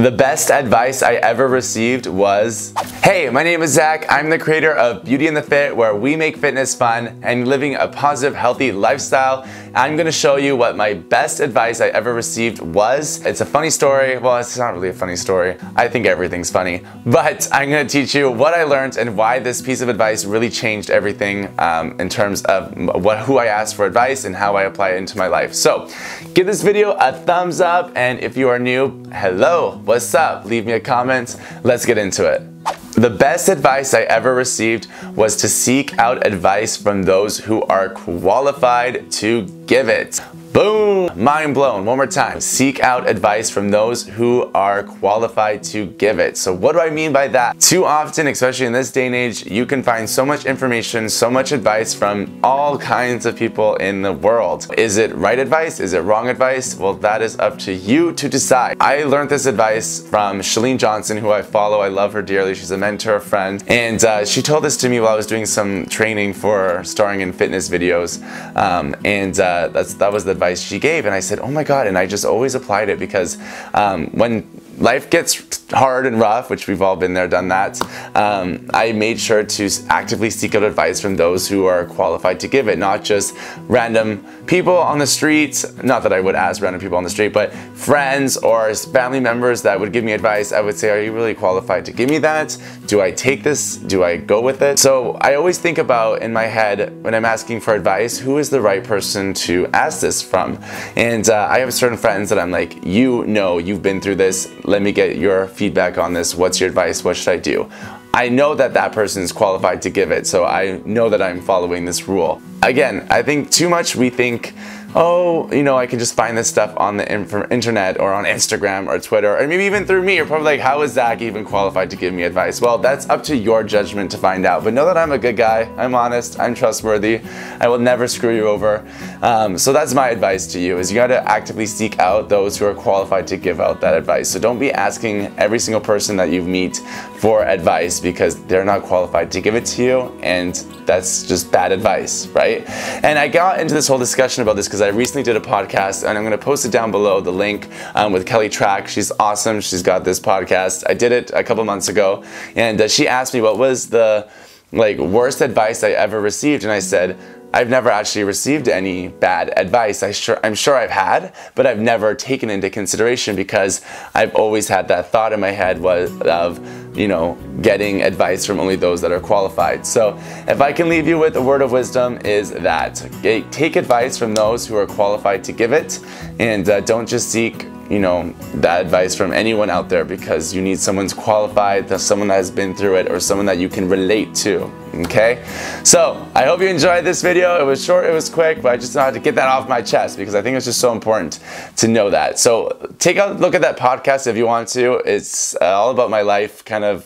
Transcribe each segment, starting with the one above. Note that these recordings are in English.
The best advice I ever received was, hey, my name is Zach. I'm the creator of Beauty and the Fit, where we make fitness fun and living a positive, healthy lifestyle. I'm gonna show you what my best advice I ever received was. It's a funny story. Well, it's not really a funny story. I think everything's funny. But I'm gonna teach you what I learned and why this piece of advice really changed everything in terms of who I asked for advice and how I apply it into my life. So give this video a thumbs up, and if you are new, hello, what's up? Leave me a comment. Let's get into it. The best advice I ever received was to seek out advice from those who are qualified to give it. Boom! Mind blown. One more time. Seek out advice from those who are qualified to give it. So what do I mean by that? Too often, especially in this day and age, you can find so much information, so much advice from all kinds of people in the world. Is it right advice? Is it wrong advice? Well, that is up to you to decide. I learned this advice from Chalene Johnson, who I follow. I love her dearly. She's a mentor, a friend. And she told this to me while I was doing some training for starring in fitness videos. That was the advice she gave, and I said, oh my god, and I just always applied it because when life gets hard and rough, which we've all been there, done that, I made sure to actively seek out advice from those who are qualified to give it, not just random people on the streets. Not that I would ask random people on the street, but friends or family members that would give me advice. I would say, are you really qualified to give me that? Do I take this? Do I go with it? So I always think about, in my head, when I'm asking for advice, who is the right person to ask this from? And I have certain friends that I'm like, you've been through this. Let me get your feedback on this. What's your advice? What should I do? I know that that person is qualified to give it, so I know that I'm following this rule. Again, I think too much we think, oh, I can just find this stuff on the internet or on Instagram or Twitter, or maybe even through me. You're probably like, how is Zach even qualified to give me advice? Well, that's up to your judgment to find out. But know that I'm a good guy. I'm honest. I'm trustworthy. I will never screw you over. So that's my advice to you, is you got to actively seek out those who are qualified to give out that advice. So don't be asking every single person that you meet for advice because they're not qualified to give it to you, and that's just bad advice, right? And I got into this whole discussion about this because I recently did a podcast, and I'm going to post it down below, the link, with Kelly Track. She's awesome. She's got this podcast. I did it a couple months ago, and she asked me what was the worst advice I ever received, and I said, I've never actually received any bad advice. I'm sure I've had, but I've never taken into consideration because I've always had that thought in my head of getting advice from only those that are qualified. So if I can leave you with a word of wisdom, is that take advice from those who are qualified to give it, and don't just seek that advice from anyone out there, because you need someone's qualified, someone that has been through it, or someone that you can relate to. Okay, so I hope you enjoyed this video. It was short, it was quick, but I just had to get that off my chest because I think it's just so important to know that. So take a look at that podcast if you want to. It's all about my life, kind of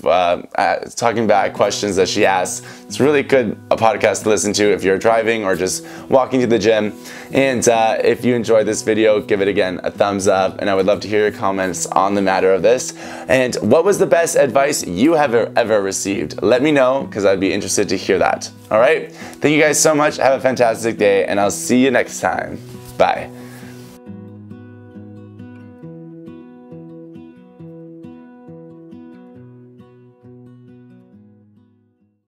talking back questions that she asked. It's really good a podcast to listen to if you're driving or just walking to the gym. And if you enjoyed this video, give it again a thumbs up, and I would love to hear your comments on the matter of this. And what was the best advice you have ever received? Let me know, because I'd be interested to hear that. All right? Thank you guys so much. Have a fantastic day, and I'll see you next time. Bye.